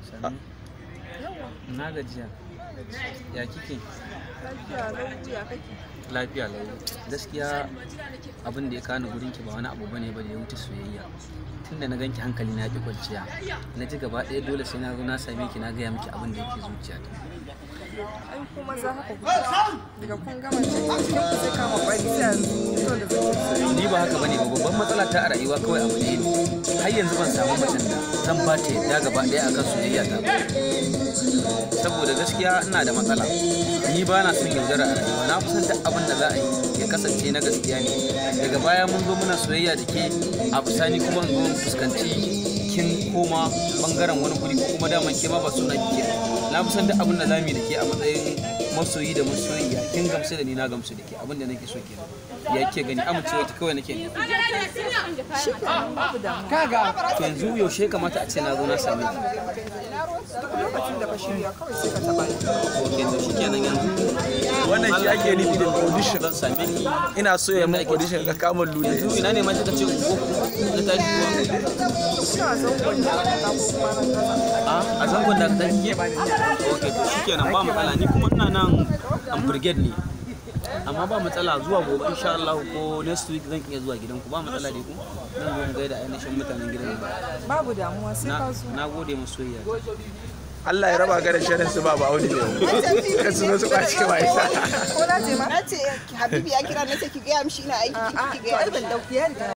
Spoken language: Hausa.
Sannu. Na gajiya. Ya kike? Lafiya lau, ya kake? Lafiya lau. Gaskiya abin da ya kawo ni gurin ki ba wani abu bane ba da ya wuce soyayya. Tunda na ganki hankali na ki kwanciya. Na ji gaba ɗaya dole sai na zo na same ki na gaya miki abin da yake zuciyata. Ai kuma za ka kuka daga kun gama cikin ku sai kama bari sai fito da zaki. Ni ba haka bane ba, babban matsala ta a rayuwa kawai abu ne. Har yanzu ban samu macen da zan ba ta yadda gaba ɗaya akan soyayya ta. Saboda gaskiya ina da matsala. Ni ba na son yaudara a rayuwa. Na fi son duk abin da za a yi ya kasance na gaskiya ne. Daga baya mun zo muna soyayya da ke a bisani kuma in zo mu fuskanci kin koma bangaren wani guri ko kuma daman ke ma ba suna kike. Na fi son duk abin da za mu yi da ke a matsayin masoyi da masoyiya. Kin gamsu da ni, na gamsu da ke, abin da nake so kenan. Ya ke gani amincewa ki kawai nake ne. Kaga To yanzu yaushe kamata a ce na zo na same ki. duk lokacin da ka shirya kawai sai ka taba ni. Ok, to shikenan yanzu. Wannan shi ake nufi da audition. Zan same ki. Ina so ya mun audition ga kamun lule. Yanzu ina ne ma kika ce ko na tashi zuwa. Ina zangon da ka ko kuma nan kaza. A zangon da ta kike. Ok, to shikenan ba matsala, ni kuma ina nan an brigade ne. Amma ba matsala, zuwa gobe insha Allah ko next week zan iya zuwa gidanku, ba matsala dai ku. Zan zo mu gaida ainihin mutanen gidan. Babu damuwa sai ka zo. Na gode mu soyayya. Allah ya raba ka da shirin su ba aure ne. Ka su zo su kwaci ba isa. Ko na je ma? Na ce Habibu ya kira na ce ki gaya mishi ina aiki ki gaya. Ai ban dauki ya riga